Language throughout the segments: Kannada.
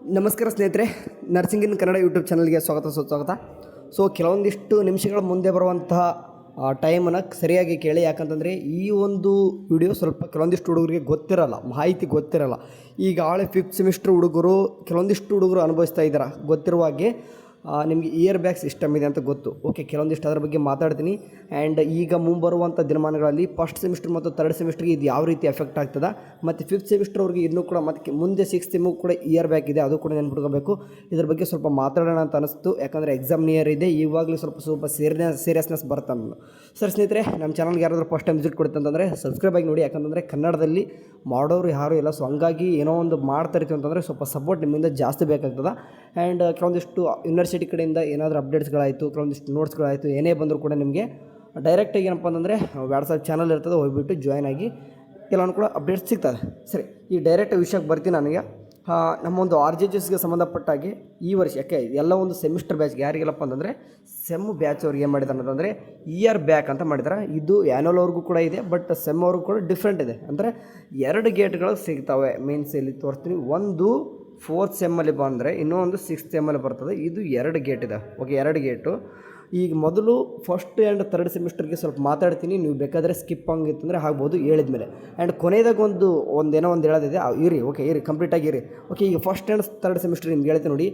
ನಮಸ್ಕಾರ ಸ್ನೇಹಿತರೆ, ನರ್ಸಿಂಗ್ ಇನ್ ಕನ್ನಡ ಯೂಟ್ಯೂಬ್ ಚಾನಲ್ಗೆ ಸುಸ್ವಾಗತ. ಸೊ ಕೆಲವೊಂದಿಷ್ಟು ನಿಮಿಷಗಳ ಮುಂದೆ ಬರುವಂತಹ ಟೈಮನ್ನು ಸರಿಯಾಗಿ ಕೇಳಿ. ಯಾಕಂತಂದರೆ ಈ ಒಂದು ವಿಡಿಯೋ ಸ್ವಲ್ಪ ಕೆಲವೊಂದಿಷ್ಟು ಹುಡುಗರಿಗೆ ಗೊತ್ತಿರಲ್ಲ, ಮಾಹಿತಿ ಗೊತ್ತಿರಲ್ಲ. ಈಗ ಆಳೆ 5th ಸೆಮಿಸ್ಟರ್ ಹುಡುಗರು ಕೆಲವೊಂದಿಷ್ಟು ಹುಡುಗರು ಅನುಭವಿಸ್ತಾ ಇದ್ದಾರೆ. ಗೊತ್ತಿರುವ ಹಾಗೆ ನಿಮಗೆ ಇಯರ್ ಬ್ಯಾಗ್ ಸಿಸ್ಟಮ್ ಇದೆ ಅಂತ ಗೊತ್ತು. ಓಕೆ, ಕೆಲವೊಂದಿಷ್ಟು ಅದರ ಬಗ್ಗೆ ಮಾತಾಡ್ತೀನಿ. ಆ್ಯಂಡ್ ಈಗ ಮುಂಬರುವಂಥ ದಿನಮಾನಗಳಲ್ಲಿ ಫಸ್ಟ್ ಸೆಮಿಸ್ಟರ್ ಮತ್ತು 3rd ಸೆಮಿಸ್ಟರ್ಗೆ ಇದು ಯಾವ ರೀತಿ ಎಫೆಕ್ಟ್ ಆಗ್ತದೆ, ಮತ್ತು 5th ಸೆಮಿಸ್ಟರ್ವರೆಗೆ ಇನ್ನೂ ಕೂಡ ಮತ್ತು ಮುಂದೆ 6th ಸೆಮಿಗೂ ಕೂಡ ಇಯರ್ ಬ್ಯಾಗ್ ಇದೆ, ಅದು ಕೂಡ ನೆನ್ಪಿಟ್ಕೋಬೇಕು. ಇದ್ರ ಬಗ್ಗೆ ಸ್ವಲ್ಪ ಮಾತಾಡೋಣ ಅಂತ ಅನಿಸ್ತು. ಯಾಕಂದರೆ ಎಕ್ಸಾಮ್ ನಿಯರ್ ಇದೆ, ಇವಾಗಲೂ ಸ್ವಲ್ಪ ಸೀರಿಯಸ್ನೆಸ್ ಬರುತ್ತೆ ನಾನು. ಸರ್ ಸ್ನೇಹಿತರೆ, ನಮ್ಮ ಚಾನಲ್ಗೆ ಯಾರಾದರೂ ಫಸ್ಟ್ ಟೈಮ್ ವಿಸಿಟ್ ಕೊಡುತ್ತಂತಂದರೆ ಸಬ್ಸ್ಕ್ರೈಬ್ ಆಗಿ ನೋಡಿ. ಯಾಕಂತಂದರೆ ಕನ್ನಡದಲ್ಲಿ ಮಾಡೋರು ಯಾರೂ ಇಲ್ಲ. ಸೊ ಹಂಗಾಗಿ ಏನೋ ಒಂದು ಮಾಡ್ತಾ ಇರ್ತೀವಿ ಅಂತಂದರೆ ಸ್ವಲ್ಪ ಸಪೋರ್ಟ್ ನಿಮ್ಮಿಂದ ಜಾಸ್ತಿ ಬೇಕಾಗ್ತದೆ. ಆ್ಯಂಡ್ ಕೆಲವೊಂದಿಷ್ಟು ಯೂನಿವರ್ಸಿಟಿ ಕಡೆಯಿಂದ ಏನಾದರೂ ಅಪ್ಡೇಟ್ಸ್ಗಳಾಯಿತು, ಕೆಲವೊಂದಿಷ್ಟು ನೋಟ್ಸ್ಗಳಾಯಿತು, ಏನೇ ಬಂದರೂ ಕೂಡ ನಿಮಗೆ ಡೈರೆಕ್ಟಾಗಿ ಏನಪ್ಪ ಅಂತಂದರೆ ವಾಟ್ಸಪ್ ಚಾನಲ್ ಇರ್ತದೆ, ಹೋಗ್ಬಿಟ್ಟು ಜಾಯ್ನ್ ಆಗಿ ಕೆಲವೊಂದು ಕೂಡ ಅಪ್ಡೇಟ್ಸ್ ಸಿಗ್ತದೆ. ಸರಿ, ಈ ಡೈರೆಕ್ಟ್ ವಿಷಯಕ್ಕೆ ಬರ್ತೀನಿ. ನನಗೆ ನಮ್ಮೊಂದು RJSಗೆ ಸಂಬಂಧಪಟ್ಟಾಗಿ ಈ ವರ್ಷ ಯಾಕೆ ಎಲ್ಲ ಒಂದು ಸೆಮಿಸ್ಟರ್ ಬ್ಯಾಚ್ಗೆ ಯಾರಿಗೆಲ್ಲಪ್ಪ ಅಂತಂದರೆ ಸೆಮ್ ಬ್ಯಾಚ್ ಅವ್ರಿಗೆ ಏನು ಮಾಡಿದ್ದಾರೆ ಅಂತಂದರೆ ಇಯರ್ ಬ್ಯಾಕ್ ಅಂತ ಮಾಡಿದ್ದಾರೆ. ಇದು ಆ್ಯನ್ಯುವಲ್ ಅವ್ರಿಗೂ ಕೂಡ ಇದೆ, ಬಟ್ ಸೆಮ್ ಅವ್ರಿಗೂ ಕೂಡ ಡಿಫ್ರೆಂಟ್ ಇದೆ. ಅಂದರೆ 2 ಗೇಟ್ಗಳು ಸಿಗ್ತವೆ. ಮೀನ್ಸ್ ಇಲ್ಲಿ ತೋರಿಸ್ತೀನಿ, ಒಂದು 4th ಸೆಮ್ಮಲ್ಲಿ ಬಂದರೆ ಇನ್ನೊಂದು 6th ಸೆಮ್ಮಲ್ಲಿ ಬರ್ತದೆ. ಇದು 2 ಗೇಟ್ ಇದೆ. Okay, 2 gate. ಈಗ ಮೊದಲು ಫಸ್ಟ್ ಆ್ಯಂಡ್ 3rd ಸೆಮಿಸ್ಟರ್ಗೆ ಸ್ವಲ್ಪ ಮಾತಾಡ್ತೀನಿ, ನೀವು ಬೇಕಾದರೆ ಸ್ಕಿಪ್ ಹಂಗಿತ್ತಂದರೆ ಆಗ್ಬೋದು ಹೇಳಿದ ಮೇಲೆ. ಆ್ಯಂಡ್ ಕೊನೆಯದಾಗ ಒಂದೇನೋ ಒಂದು ಹೇಳೋದಿದೆ, ಇರಿ ಕಂಪ್ಲೀಟಾಗಿ ಇರಿ. ಓಕೆ, ಈಗ ಫಸ್ಟ್ ಆ್ಯಂಡ್ 3rd ಸೆಮಿಸ್ಟರ್ ನಿಮ್ಗೆ ಹೇಳ್ತೀನಿ ನೋಡಿ,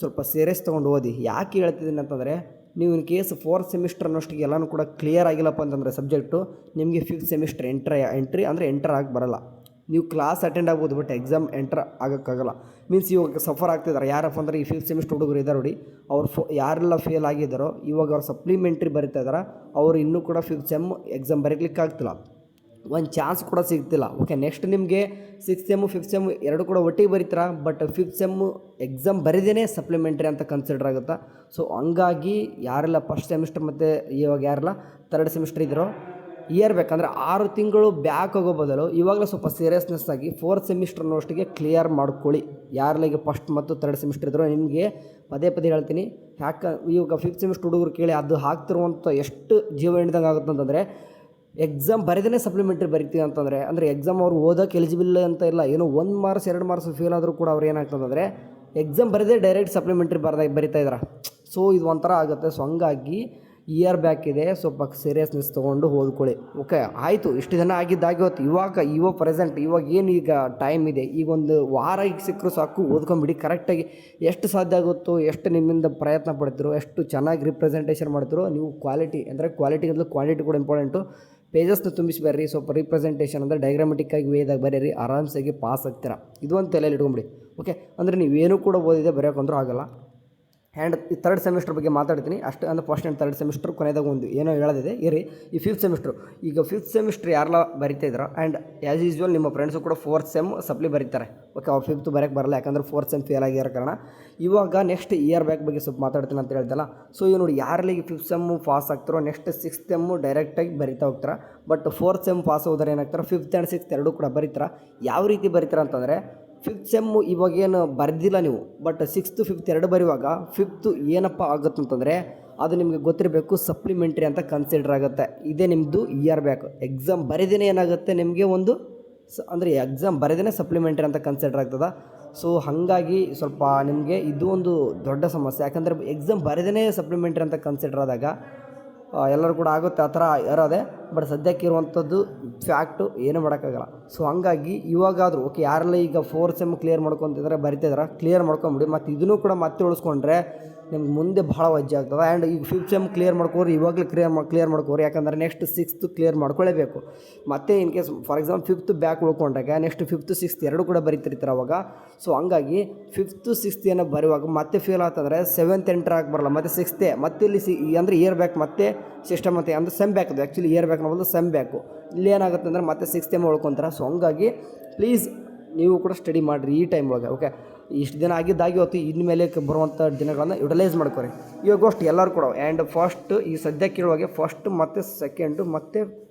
ಸ್ವಲ್ಪ ಸೀರಿಯಸ್ ತೊಗೊಂಡು ಓದಿ. ಯಾಕೆ ಹೇಳ್ತಿದ್ದೀನಿ ಅಂತಂದರೆ, ನೀವು ಇನ್ ಕೇಸ್ 4th ಸೆಮಿಸ್ಟರ್ ಅನ್ನೋಷ್ಟಿಗೆ ಎಲ್ಲನೂ ಕೂಡ ಕ್ಲಿಯರ್ ಆಗಿಲ್ಲಪ್ಪ ಅಂತಂದರೆ ಸಬ್ಜೆಕ್ಟು, ನಿಮಗೆ 5th ಸೆಮಿಸ್ಟರ್ ಎಂಟ್ರಿ ಅಂದರೆ ಎಂಟರ್ ಆಗಿ ಬರೋಲ್ಲ. ನೀವು ಕ್ಲಾಸ್ ಅಟೆಂಡ್ ಆಗ್ಬೋದು, ಬಟ್ ಎಕ್ಸಾಮ್ ಎಂಟರ್ ಆಗೋಕ್ಕಾಗಲ್ಲ. ಮೀನ್ಸ್ ಇವಾಗ ಸಫರ್ ಆಗ್ತಿದ್ದಾರೆ ಯಾರಪ್ಪ ಅಂದರೆ ಈ 5th ಸೆಮಿಸ್ಟರ್ ಹುಡುಗರು ಇದ್ದಾರೆ ನೋಡಿ, ಅವ್ರು ಯಾರೆಲ್ಲ ಫೇಲ್ ಆಗಿದ್ದಾರೋ ಇವಾಗ ಅವ್ರು ಸಪ್ಲಿಮೆಂಟ್ರಿ ಬರಿತಾ ಇದ್ದಾರೆ, ಅವರು ಇನ್ನೂ ಕೂಡ 5th ಸೆಮ್ ಎಕ್ಸಾಮ್ ಬರೀಲಿಕ್ಕೆ ಆಗ್ತಿಲ್ಲ, ಒಂದು ಚಾನ್ಸ್ ಕೂಡ ಸಿಗ್ತಿಲ್ಲ. ಓಕೆ, ನೆಕ್ಸ್ಟ್ ನಿಮಗೆ 6th ಸೆಮ್ಮು 5th ಸೆಮ್ ಎರಡು ಕೂಡ ಒಟ್ಟಿಗೆ ಬರೀತಾರ, ಬಟ್ 5th ಸೆಮ್ಮು ಎಕ್ಸಾಮ್ ಬರೀದೇ ಸಪ್ಲಿಮೆಂಟ್ರಿ ಅಂತ ಕನ್ಸಿಡರ್ ಆಗುತ್ತೆ. ಸೊ ಹಂಗಾಗಿ ಯಾರೆಲ್ಲ ಫಸ್ಟ್ ಸೆಮಿಸ್ಟರ್ ಮತ್ತು ಇವಾಗ ಯಾರೆಲ್ಲ 3rd ಸೆಮಿಸ್ಟರ್ ಇದ್ದಾರೋ ಇಯರ್ ಬೇಕಂದರೆ 6 ತಿಂಗಳು ಬ್ಯಾಕ್ ಹೋಗೋ ಬದಲು ಇವಾಗಲೇ ಸ್ವಲ್ಪ ಸೀರಿಯಸ್ನೆಸ್ ಆಗಿ 4th ಸೆಮಿಸ್ಟರ್ ಅನ್ನೋಷ್ಟಿಗೆ ಕ್ಲಿಯರ್ ಮಾಡ್ಕೊಳ್ಳಿ. ಯಾರೆಲ್ಲ ಫಸ್ಟ್ ಮತ್ತು 3rd ಸೆಮಿಸ್ಟರ್ ಇದ್ದರೂ ನಿಮಗೆ ಪದೇ ಹೇಳ್ತೀನಿ. ಯಾಕೆ ಇವಾಗ 5th ಸೆಮಿಸ್ಟರ್ ಹುಡುಗರು ಕೇಳಿ ಅದು ಹಾಕ್ತಿರುವಂಥ ಎಷ್ಟು ಜೀವ ಹಿಡ್ದಂಗೆ ಆಗುತ್ತೆ ಅಂತಂದರೆ, ಎಕ್ಸಾಮ್ ಬರೆದೇ ಸಪ್ಲಿಮೆಂಟ್ರಿ ಬರಿತೀವಿ ಅಂತಂದರೆ, ಅಂದರೆ ಎಕ್ಸಾಮ್ ಅವ್ರು ಓದೋಕ್ಕೆ ಎಲಿಜಿಬಲ್ ಅಂತ ಇಲ್ಲ, ಏನೋ 1 ಮಾರ್ಕ್ಸ್ 2 ಮಾರ್ಕ್ಸ್ ಫೇಲ್ ಆದರೂ ಕೂಡ ಅವ್ರು ಏನಾಗ್ತದಂದರೆ ಎಕ್ಸಾಮ್ ಬರೆದೇ ಡೈರೆಕ್ಟ್ ಸಪ್ಲಿಮೆಂಟ್ರಿ ಬರಿತಾ ಇದ್ದಾರೆ. ಸೊ ಇದು ಒಂಥರ ಆಗುತ್ತೆ. ಸೊ ಹಂಗಾಗಿ ಇಯರ್ ಬ್ಯಾಕ್ ಇದೆ, ಸ್ವಲ್ಪ ಸೀರಿಯಸ್ನೆಸ್ ತೊಗೊಂಡು ಓದ್ಕೊಳ್ಳಿ. ಓಕೆ, ಆಯಿತು, ಇಷ್ಟು ದಿನ ಆಗಿದ್ದಾಗಿವತ್ತು. ಇವಾಗ ಪ್ರೆಸೆಂಟ್ ಏನು ಈಗ ಟೈಮ್ ಇದೆ, ಈಗ ಒಂದು ವಾರ ಈಗ ಸಿಕ್ಕರೂ ಸಾಕು, ಓದ್ಕೊಂಬಿಡಿ ಕರೆಕ್ಟಾಗಿ. ಎಷ್ಟು ಸಾಧ್ಯ ಆಗುತ್ತೋ, ಎಷ್ಟು ನಿಮ್ಮಿಂದ ಪ್ರಯತ್ನ ಪಡ್ತಿರೋ, ಎಷ್ಟು ಚೆನ್ನಾಗಿ ರಿಪ್ರೆಸೆಂಟೇಷನ್ ಮಾಡ್ತಿರೋ ನೀವು ಕ್ವಾಲಿಟಿ ಅಂದರೆ ಕ್ವಾಲಿಟಿಗಿಂತಲೂ ಕ್ವಾಂಟಿಟಿ ಕೂಡ ಇಂಪಾರ್ಟೆಂಟು. ಪೇಜಸ್ನ ತುಂಬಿಸ್ಬೇಡ್ರಿ, ಸ್ವಲ್ಪ ರಿಪ್ರೆಸೆಂಟೇಷನ್ ಅಂದರೆ ಡೈಗ್ರಾಮೆಟಿಕ್ಕಾಗಿ ವೇದಾಗ ಬರೀರಿ, ಆರಾಮ್ಸಾಗಿ ಪಾಸ್ ಆಗ್ತೀರಾ. ಇದು ಒಂದು ತಲೆಯಲ್ಲಿ ಇಟ್ಕೊಂಬಿಡಿ. ಓಕೆ, ಅಂದರೆ ನೀವೇನು ಕೂಡ ಓದಿದೆ ಬರೆಯೋಕ್ಕಂದ್ರೂ ಆಗೋಲ್ಲ. ಆ್ಯಂಡ್ ಈ 3rd ಸೆಮಿಸ್ಟರ್ ಬಗ್ಗೆ ಮಾತಾಡ್ತೀನಿ ಅಷ್ಟು. ಅಂದರೆ ಫಸ್ಟ್ ಆ್ಯಂಡ್ 3rd ಸೆಮಿಸ್ಟರ್ ಕೊನೆದಾಗ ಒಂದು ಏನೋ ಹೇಳೋದಿದೆ ಇರಿ. ಈ 5th ಸೆಮಿಸ್ಟ್ರು, ಈಗ 5th ಸೆಮಿಸ್ಟರ್ ಯಾರೆಲ್ಲ ಬರಿತಾ ಇದ್ದಾರೋ, ಆ್ಯಂಡ್ ಆ್ಯಸ್ ಯೂಸ್ವಲ್ ನಿಮ್ಮ ಫ್ರೆಂಡ್ಸು ಕೂಡ 4th ಸೆಮ್ ಸಪ್ಲಿ ಬರೀತಾರೆ. ಓಕೆ, ಅವ್ರು 5th ಬರೋಕ್ಕೆ ಬರಲ್ಲ, ಯಾಕಂದರೆ 4th ಸೆಮ್ ಫೇಲ್ ಆಗಿರೋ ಕಾರಣ. ಇವಾಗ ನೆಕ್ಸ್ಟ್ ಇಯರ್ ಬ್ಯಾಕ್ ಬಗ್ಗೆ ಸ್ವಲ್ಪ ಮಾತಾಡ್ತೀನಿ ಅಂತ ಹೇಳ್ದಲ್ಲ. ಸೊ ಇವು ನೋಡಿ, ಯಾರೆಲ್ಲ ಈಗ 5th ಸೆಮ್ಮು ಪಾಸ್ ಆಗ್ತಾರೋ ನೆಕ್ಸ್ಟ್ 6th ಸೆಮ್ಮು ಡೈರೆಕ್ಟಾಗಿ ಬರಿತಾ ಹೋಗ್ತಾರೆ. ಬಟ್ 4th ಸೆಮ್ ಪಾಸ್ ಹೋದ್ರೆ ಏನಾಗ್ತಾರೆ, 5th ಆ್ಯಂಡ್ 6th ಎರಡೂ ಕೂಡ ಬರೀತಾರೆ. ಯಾವ ರೀತಿ ಬರೀತಾರೆ ಅಂತಂದರೆ, 5th ಸೆಮ್ಮು ಇವಾಗೇನು ಬರೆದಿಲ್ಲ ನೀವು, ಬಟ್ 6th 5th ಎರಡು ಬರೆಯುವಾಗ 5th ಏನಪ್ಪ ಆಗುತ್ತೆ ಅಂತಂದರೆ, ಅದು ನಿಮಗೆ ಗೊತ್ತಿರಬೇಕು, ಸಪ್ಲಿಮೆಂಟ್ರಿ ಅಂತ ಕನ್ಸಿಡರ್ ಆಗುತ್ತೆ. ಇದೇ ನಿಮ್ಮದು ಇಯರ್ ಬ್ಯಾಕ್. ಎಕ್ಸಾಮ್ ಬರೆದೇ ಏನಾಗುತ್ತೆ ನಿಮಗೆ ಒಂದು ಅಂದರೆ ಎಕ್ಸಾಮ್ ಬರೆದೇ ಸಪ್ಲಿಮೆಂಟ್ರಿ ಅಂತ ಕನ್ಸಿಡರ್ ಆಗ್ತದೆ. ಸೊ ಹಾಗಾಗಿ ಸ್ವಲ್ಪ ನಿಮಗೆ ಇದು ಒಂದು ದೊಡ್ಡ ಸಮಸ್ಯೆ. ಯಾಕಂದರೆ ಎಕ್ಸಾಮ್ ಬರೆದೇ ಸಪ್ಲಿಮೆಂಟ್ರಿ ಅಂತ ಕನ್ಸಿಡರ್ ಆದಾಗ ಎಲ್ಲರೂ ಕೂಡ ಆಗುತ್ತೆ ಆ ಥರ ಇರೋದೆ. ಬಟ್ ಸದ್ಯಕ್ಕೆ ಇರುವಂಥದ್ದು ಫ್ಯಾಕ್ಟು, ಏನೂ ಮಾಡೋಕ್ಕಾಗಲ್ಲ. ಸೊ ಹಂಗಾಗಿ ಇವಾಗಾದರೂ ಓಕೆ, ಯಾರೆಲ್ಲ ಈಗ 4th ಸೆಮ್ ಕ್ಲಿಯರ್ ಮಾಡ್ಕೊತಿದ್ದಾರೆ ಬರಿತಿದ್ದಾರೆ, ಕ್ಲಿಯರ್ ಮಾಡ್ಕೊಂಬಿಡಿ. ಮತ್ತು ಇದನ್ನು ಕೂಡ ಮತ್ತೆ ಉಳಿಸ್ಕೊಂಡ್ರೆ ನಿಮ್ಗೆ ಮುಂದೆ ಭಾಳ ವಜ್ಜೆ ಆಗ್ತದೆ. ಆ್ಯಂಡ್ ಈಗ 5th ಸೆಮ್ ಕ್ಲಿಯರ್ ಮಾಡ್ಕೋರಿ, ಇವಾಗಲೇ ಕ್ಲಿಯರ್ ಮಾಡ್ಕೋರಿ. ಯಾಕಂದರೆ ನೆಕ್ಸ್ಟ್ 6th ಕ್ಲಿಯರ್ ಮಾಡ್ಕೊಳ್ಳೇಬೇಕು. ಮತ್ತು in case for example 5th back ಉಳ್ಕೊಂಡಾಗ ನೆಕ್ಸ್ಟ್ 5th 6th ಎರಡು ಕೂಡ ಬರೀತಿರ್ತಾರೆ ಅವಾಗ. ಸೊ ಹಂಗಾಗಿ 5th 6th ಏನೋ ಬರುವಾಗ ಮತ್ತೆ ಫೇಲ್ ಆಗ್ತಂದರೆ 7th ಎಂಟರ್ ಆಗಿ ಬರಲ್ಲ, ಮತ್ತು 6th ಮತ್ತೆ ಇಲ್ಲಿ ಅಂದರೆ ಇಯರ್ ಬ್ಯಾಕ್ ಮತ್ತೆ ಸಿಸ್ಟಮ್ ಅಂತ ಅಂದರೆ ಸೆಮ್ ಬ್ಯಾಕ್. ಅದು ಆ್ಯಕ್ಚುಲಿ ಇಯರ್ ಬ್ಯಾಕ್ ಅನ್ನೋದು ಸೆಮ್ ಬ್ಯಾಕು. ಇಲ್ಲಿ ಏನಾಗುತ್ತೆ ಅಂದರೆ ಮತ್ತೆ 6th ಸೆಮ್ ಉಳ್ಕೊತಾರೆ. ಸೊ ಹಂಗಾಗಿ ಪ್ಲೀಸ್ ನೀವು ಕೂಡ ಸ್ಟಡಿ ಮಾಡಿರಿ ಈ ಟೈಮ್ ಒಳಗೆ. ಓಕೆ, ಇಷ್ಟು ದಿನ ಆಗಿದ್ದಾಗಿ ಹೊತ್ತು ಇನ್ಮೇಲೆ ಬರುವಂಥ ದಿನಗಳನ್ನು ಯುಟಿಲೈಸ್ ಮಾಡ್ಕೊರಿ ಇವಾಗ ಅಷ್ಟು ಎಲ್ಲರೂ ಕೂಡ. ಆ್ಯಂಡ್ ಫಸ್ಟ್ ಈ ಸದ್ಯಕ್ಕೆ ಇರುವಾಗೆ ಫಸ್ಟ್ ಮತ್ತು ಸೆಕೆಂಡು ಮತ್ತು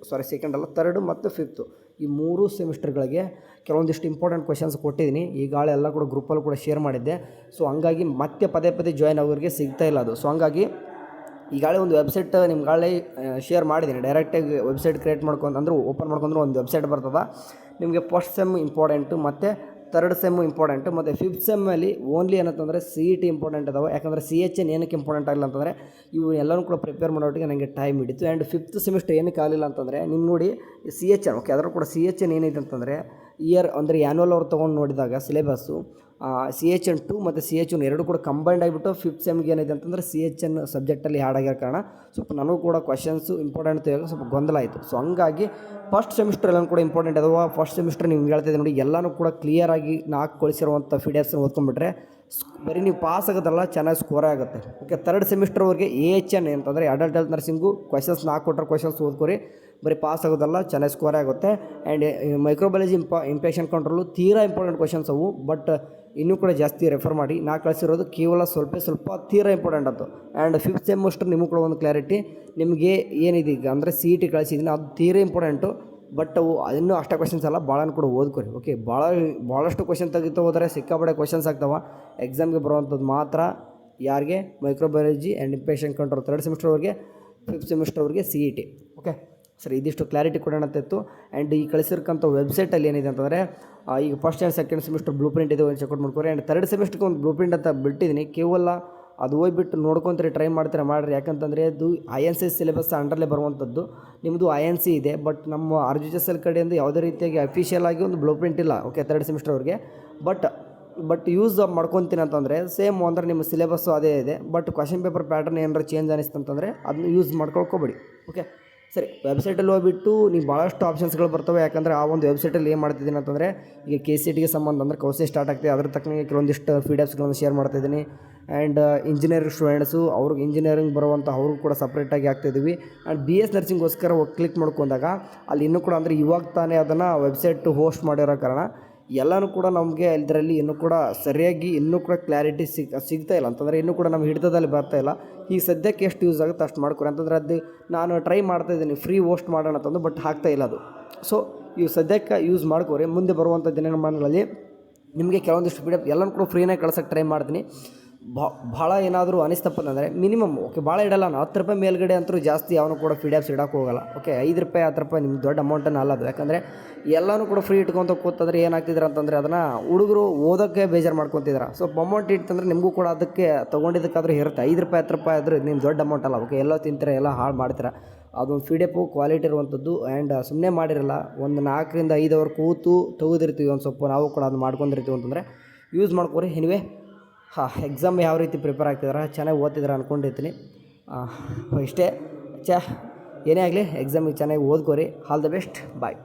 ಸೆಕೆಂಡ್ ಅಲ್ಲ 3rd ಮತ್ತು 5th ಈ 3 ಸೆಮಿಸ್ಟರ್ಗಳಿಗೆ ಕೆಲವೊಂದಿಷ್ಟು ಇಂಪಾರ್ಟೆಂಟ್ ಕ್ವೆಶನ್ಸ್ ಕೊಟ್ಟಿದ್ದೀನಿ. ಈಗಾಗಲೇ ಎಲ್ಲ ಕೂಡ ಗ್ರೂಪಲ್ಲಿ ಕೂಡ ಶೇರ್ ಮಾಡಿದ್ದೆ. ಸೊ ಹಂಗಾಗಿ ಮತ್ತೆ ಪದೇ ಜಾಯ್ನ್ ಆಗೋರಿಗೆ ಸಿಗ್ತಾಯಿಲ್ಲ ಅದು. ಸೊ ಹಂಗಾಗಿ ಈಗಾಗಲೇ ಒಂದು ವೆಬ್ಸೈಟ್ ನಿಮ್ಗಾಗಲೇ ಶೇರ್ ಮಾಡಿದ್ದೀನಿ. ಡೈರೆಕ್ಟಾಗಿ ವೆಬ್ಸೈಟ್ ಕ್ರಿಯೇಟ್ ಮಾಡ್ಕೊಂಡು ಅಂದರೆ ಓಪನ್ ಮಾಡ್ಕೊಂಡ್ರೆ ಒಂದು ವೆಬ್ಸೈಟ್ ಬರ್ತದೆ ನಿಮಗೆ. ಫಸ್ಟ್ ಸೆಮ್ ಇಂಪಾರ್ಟೆಂಟು ಮತ್ತು ಥರ್ಡ್ ಸೆಮ್ಮು ಇಂಪಾರ್ಟೆಂಟು ಮತ್ತು ಫಿಫ್ತ್ ಸೆಮ್ಮಲ್ಲಿ ಓನ್ಲಿ ಏನಂತಂದರೆ ಸಿ ಇ ಟಿ ಇಂಪಾರ್ಟೆಂಟ್ ಅದಾವೆ. ಯಾಕಂದರೆ ಸಿ ಎಚ್ ಎನ್ ಏನಕ್ಕೆ ಇಂಪಾರ್ಟೆಂಟ್ ಆಗಿಲ್ಲ ಅಂತಂದರೆ ಇವು ಎಲ್ಲನೂ ಕೂಡ ಪ್ರಿಪೇರ್ ಮಾಡೋಟ್ಟಿಗೆ ನನಗೆ ಟೈಮ್ ಹಿಡಿತು. ಆ್ಯಂಡ್ ಫಿಫ್ತ್ ಸೆಮಿಸ್ಟರ್ ಏನಕ್ಕೆ ಆಗಲಿಲ್ಲ ಅಂತಂದರೆ ನಿಮ್ಮ ನೋಡಿ ಸಿ ಎಚ್ ಎನ್ ಓಕೆ ಅದರ ಕೂಡ ಸಿ ಎಚ್ ಎನ್ ಏನಿದೆ ಅಂತಂದರೆ ಇಯರ್ ಅಂದರೆ ಆ್ಯನ್ಯುವಲ್ ಅವ್ರು ತೊಗೊಂಡು ನೋಡಿದಾಗ ಸಿಲೆಬಸ್ಸು ಸಿ ಎಚ್ ಎನ್ 2 ಮತ್ತು ಸಿ ಎಚ್ ಎನ್ ಎರಡು ಕೂಡ ಕಂಬೈಂಡ್ ಆಗಿಬಿಟ್ಟು ಫಿಫ್ತ್ ಸೆಮ್ಗೆ ಏನಿದೆ ಅಂತಂದರೆ ಸಿ ಎಚ್ ಎನ್ ಸಬ್ಜೆಕ್ಟಲ್ಲಿ ಆ್ಯಡ್ ಆಗಿರೋ ಕಾರಣ ಸ್ವಲ್ಪ ನನಗೂ ಕೂಡ ಕ್ವಶನ್ಸು ಇಂಪಾರ್ಟೆಂಟ್ ತೆಗೆದು ಸ್ವಲ್ಪ ಗೊಂದಲ ಆಯಿತು. ಸೊ ಹಂಗಾಗಿ ಫಸ್ಟ್ ಸೆಮಿಸ್ಟರ್ ಎಲ್ಲ ಕೂಡ ಇಂಪಾರ್ಟೆಂಟ್ ಅದಾವ. ಫಸ್ಟ್ ಸೆಮಿಸ್ಟರ್ ನಿಮ್ಗೆ ಹೇಳ್ತಿದ್ದೆ ನೋಡಿ ಎಲ್ಲನೂ ಕೂಡ ಕ್ಲಿಯರಾಗಿ ನಾಲ್ಕು ಕಳಿಸಿರುವಂಥ ಫಿಡಿಎಫ್ಸ್ನ ಓದ್ಕೊಂಡ್ಬಿಟ್ರೆ ಬರೀ ನೀವು ಪಾಸ್ ಆಗೋದಲ್ಲ, ಚೆನ್ನಾಗಿ ಸ್ಕೋರ್ ಆಗುತ್ತೆ. ಓಕೆ, ಥರ್ಡ್ ಸೆಮಿಸ್ಟರ್ವರೆಗೆ ಎ ಎಚ್ ಎನ್ ಅಂತಂದರೆ ಅಡಲ್ಟ್ ಹೆಲ್ತ್ ನರ್ಸಿಂಗು ಕ್ವಶನ್ಸ್ 4 ಕೊಟ್ಟರೆ ಕ್ವಶನ್ಸ್ ಓದ್ಕೊರಿ, ಬರೀ ಪಾಸ್ ಆಗೋದಲ್ಲ, ಚೆನ್ನಾಗಿ ಸ್ಕೋರ್ ಆಗುತ್ತೆ. ಆ್ಯಂಡ್ ಮೈಕ್ರೋಬಯಾಲಜಿ ಇನ್ಫೆಕ್ಷನ್ ಕಂಟ್ರೋಲು ತೀರಾ ಇಂಪಾರ್ಟೆಂಟ್ ಕ್ವಶನ್ಸ್ ಅವು, ಬಟ್ ಇನ್ನೂ ಕೂಡ ಜಾಸ್ತಿ ರೆಫರ್ ಮಾಡಿ. ನಾ ಕಳಿಸಿರೋದು ಕೇವಲ ಸ್ವಲ್ಪ ತೀರಾ ಇಂಪಾರ್ಟೆಂಟ್ ಆಯಿತು. ಆ್ಯಂಡ್ ಫಿಫ್ತ್ ಸೆಮಿಸ್ಟರ್ ನಿಮಗೂ ಕೂಡ ಒಂದು ಕ್ಲಾರಿಟಿ ನಿಮಗೆ ಏನಿದೆ ಈಗ ಅಂದರೆ ಸಿ ಇ ಟಿ ಕಳಿಸಿದ್ದೀನಿ, ಅದು ತೀರಾ ಇಂಪಾರ್ಟೆಂಟು. ಬಟ್ ಅವು ಇನ್ನೂ ಅಷ್ಟೇ ಕ್ವಶನ್ಸ್ ಅಲ್ಲ, ಭಾಳನ ಕೂಡ ಓದ್ಕೊರಿ. ಓಕೆ, ಭಾಳಷ್ಟು ಕ್ವಶನ್ ತೆಗಿತಾ ಹೋದರೆ ಸಿಕ್ಕಾಪಟ್ಟೆ ಕ್ವಶನ್ಸ್ ಆಗ್ತಾವೆ. ಎಕ್ಸಾಮ್ಗೆ ಬರುವಂಥದ್ದು ಮಾತ್ರ ಯಾರಿಗೆ microbiology and infection control third ಸೆಮಿಸ್ಟರ್ವರೆಗೆ, ಫಿಫ್ತ್ ಸೆಮಿಸ್ಟರ್ವರೆಗೆ ಸಿ ಇ ಟಿ. ಓಕೆ ಸರಿ, ಇದಿಷ್ಟು ಕ್ಲಾರಿಟಿ ಕೊಡೋಣ ಅಂತಿತ್ತು. ಆ್ಯಂಡ್ ಈ ಕಳಿಸಿರ್ತಕ್ಕಂಥ ವೆಬ್ಸೈಟಲ್ಲಿ ಏನಿದೆ ಅಂತಂದರೆ ಈಗ first and second semester blue print ಇದೆ, ಒಂದು ಚೆಕ್ಔಟ್ ಮಾಡ್ಕೊರಿ. ಆ್ಯಂಡ್ ಥರ್ಡ್ ಸೆಮಿಸ್ಟರ್ಗೆ ಒಂದು ಬ್ಲೂ ಪ್ರಿಂಟ್ ಅಂತ ಬಿಟ್ಟಿದ್ದೀನಿ, ಕೇವಲ ಅದು ಹೋಗ್ಬಿಟ್ಟು ನೋಡ್ಕೊತೀರಿ, ಟ್ರೈ ಮಾಡ್ತೀರಾ ಮಾಡಿರಿ. ಯಾಕಂತಂದರೆ ಅದು ಐ ಎನ್ ಸಿ ಸಿಲೆಬಸ್ ಅಂಡರ್ಲೇ ಬರುವಂಥದ್ದು. ನಿಮ್ಮದು ಐ ಎನ್ ಸಿ ಇದೆ, ಬಟ್ ನಮ್ಮ ಆರ್ ಜಿ ಎಸ್ ಎಲ್ ಕಡೆಯಿಂದ ಯಾವುದೇ ರೀತಿಯಾಗಿ ಅಫಿಷಿಯಲ್ ಆಗಿ ಒಂದು ಬ್ಲೂ ಪ್ರಿಂಟ್ ಇಲ್ಲ. ಓಕೆ, ಥರ್ಡ್ ಸೆಮಿಸ್ಟರ್ವರೆಗೆ ಬಟ್ ಯೂಸ್ ಮಾಡ್ಕೊತೀನಿ ಅಂತಂದರೆ ಸೇಮ್ ಅಂದರೆ ನಿಮ್ಮ ಸಿಲೆಬಸ್ಸು ಅದೇ ಇದೆ, ಬಟ್ ಕ್ವಶನ್ ಪೇಪರ್ ಪ್ಯಾಟರ್ನ್ ಏನಾರು ಚೇಂಜ್ ಅನಿಸ್ತಂತಂದರೆ ಅದನ್ನ ಯೂಸ್ ಮಾಡ್ಕೊಳ್ಕೋಬೇಡಿ. ಓಕೆ ಸರಿ, ವೆಬ್ಸೈಟಲ್ಲಿ ಹೋಗ್ಬಿಟ್ಟು ನೀವು ಭಾಳಷ್ಟು ಆಪ್ಷನ್ಸ್ಗಳು ಬರ್ತವೆ. ಯಾಕಂದರೆ ಆ ಒಂದು ವೆಬ್ಸೈಟಲ್ಲಿ ಏನು ಮಾಡ್ತಿದ್ದೀನಿ ಅಂತಂದರೆ ಈಗ ಕೆ ಸಿ ಟಿಗೆ ಸಂಬಂಧ ಅಂದರೆ ಕೌನ್ಸಿಲಿಂಗ್ ಸ್ಟಾರ್ಟ್ ಆಗ್ತಿದೆ, ಅದ್ರ ತಕ್ಕನಿಗೆ ಕೆಲವೊಂದಿಷ್ಟು ಫೀಡ್ಬ್ಯಾಕ್ಸ್ಗಳನ್ನು ಶೇರ್ ಮಾಡ್ತಾಯಿದ್ದೀನಿ. ಆ್ಯಂಡ್ ಇಂಜಿನಿಯರಿಂಗ್ ಸ್ಟೂಡೆಂಟ್ಸು ಅವ್ರಿಗೆ ಇಂಜಿನಿಯರಿಂಗ್ ಬರುವಂಥ ಅವ್ರಿಗೂ ಕೂಡ ಸಪ್ರೇಟಾಗಿ ಆಗ್ತಾಯಿದ್ದೀವಿ. ಆ್ಯಂಡ್ ಬಿ ಎಸ್ ನರ್ಸಿಂಗ್ಗೋಸ್ಕರ ಕ್ಲಿಕ್ ಮಾಡ್ಕೊಂಡಾಗ ಅಲ್ಲಿ ಇನ್ನೂ ಕೂಡ ಅಂದರೆ ಇವಾಗ ತಾನೇ ಅದನ್ನು ವೆಬ್ಸೈಟು ಹೋಸ್ಟ್ ಮಾಡಿರೋ ಕಾರಣ ಎಲ್ಲನೂ ಕೂಡ ನಮಗೆ ಇದರಲ್ಲಿ ಇನ್ನೂ ಕೂಡ ಸರಿಯಾಗಿ ಇನ್ನೂ ಕೂಡ ಕ್ಲಾರಿಟಿ ಸಿಗ್ತಾ ಇಲ್ಲ. ಅಂತಂದರೆ ಇನ್ನೂ ಕೂಡ ನಮ್ಮ ಹಿಡಿತದಲ್ಲಿ ಬರ್ತಾಯಿಲ್ಲ. ಈಗ ಸದ್ಯಕ್ಕೆ ಎಷ್ಟು ಯೂಸ್ ಆಗುತ್ತೆ ಅಷ್ಟು ಮಾಡ್ಕೊರಿ. ಅಂತಂದರೆ ಅದು ನಾನು ಟ್ರೈ ಮಾಡ್ತಾಯಿದ್ದೀನಿ ಫ್ರೀ ಹೋಸ್ಟ್ ಮಾಡೋಣ ಅಂತಂದು, ಬಟ್ ಆಗ್ತಾಯಿಲ್ಲ ಅದು. ಸೊ ಇವು ಸದ್ಯಕ್ಕೆ ಯೂಸ್ ಮಾಡ್ಕೊರಿ. ಮುಂದೆ ಬರುವಂಥ ದಿನಮಾನಗಳಲ್ಲಿ ನಿಮಗೆ ಕೆಲವೊಂದಿಷ್ಟು ಪಿ ಡಿ ಎಫ್ ಎಲ್ಲನೂ ಕೂಡ ಫ್ರೀನಾಗಿ ಕಳ್ಸೋಕ್ಕೆ ಟ್ರೈ ಮಾಡ್ತೀನಿ. ಭಾಳ ಏನಾದರೂ ಅನಿಸ್ತಪ್ಪ ಅಂದರೆ ಮಿನಿಮಮ್ ಓಕೆ ಭಾಳ ಇಡಲ್ಲ, ನಾನು 10 ರೂಪಾಯಿ ಮೇಲ್ಗಡೆ ಅಂತೂ ಜಾಸ್ತಿ ಅವನು ಕೂಡ ಪಿ ಡಿ ಎಫ್ಸ್ ಇಡೋಕ್ಕೆ ಹೋಗಲ್ಲ. ಓಕೆ, 5 ರೂಪಾಯಿ 10 ರೂಪಾಯಿ ನಿಮ್ಗೆ ದೊಡ್ಡ ಅಮೌಂಟನ್ನು ಅಲ್ಲ ಅದು. ಯಾಕಂದರೆ ಎಲ್ಲನೂ ಕೂಡ ಫ್ರೀ ಇಟ್ಕೊತ ಕೂತಂದ್ರೆ ಏನಾಗ್ತಿದ್ರು ಅಂತಂದರೆ ಅದನ್ನು ಹುಡುಗರು ಓದೋಕ್ಕೆ ಬೇಜಾರು ಮಾಡ್ಕೊತಿದ್ದಾರೆ. ಸೊ ಅಮೌಂಟ್ ಇಟ್ಟಂದ್ರೆ ನಿಮಗೂ ಕೂಡ ಅದಕ್ಕೆ ತೊಗೊಂಡಿದ್ದಕ್ಕಾದ್ರೂ ಇರುತ್ತೆ. 5 ರೂಪಾಯಿ 10 ರೂಪಾಯಿ ಆದರೂ ನಿಮ್ಮ ದೊಡ್ಡ ಅಮೌಂಟ್ ಅಲ್ಲ. ಓಕೆ, ಎಲ್ಲೋ ತಿಂತೀರ, ಎಲ್ಲ ಹಾಳು ಮಾಡ್ತೀರ. ಅದೊಂದು ಪಿ ಡಿ ಎಫು ಕ್ವಾಲಿಟಿ ಇರುವಂಥದ್ದು. ಆ್ಯಂಡ್ ಸುಮ್ಮನೆ ಮಾಡಿರಲ್ಲ, ಒಂದು 4 ರಿಂದ 5 ಅವರ್ ಕೂತು ತೆಗೆದಿರ್ತೀವಿ, ಒಂದು ಸ್ವಲ್ಪ ನಾವು ಕೂಡ ಅದು ಮಾಡ್ಕೊಂಡಿರ್ತೀವಿ ಅಂತಂದರೆ ಯೂಸ್ ಮಾಡ್ಕೊರಿ. ಎನಿವೆ ಎಕ್ಸಾಮ್ ಯಾವ ರೀತಿ ಪ್ರಿಪೇರ್ ಆಗ್ತಿದಾರೆ, ಚೆನ್ನಾಗಿ ಓದ್ತಿದ್ದಾರೆ ಅಂದ್ಕೊಂಡಿರ್ತೀನಿ. ಇಷ್ಟೇ ಏನೇ ಆಗಲಿ ಎಕ್ಸಾಮಿಗೆ ಚೆನ್ನಾಗಿ ಓದ್ಕೊರಿ. All the best, bye.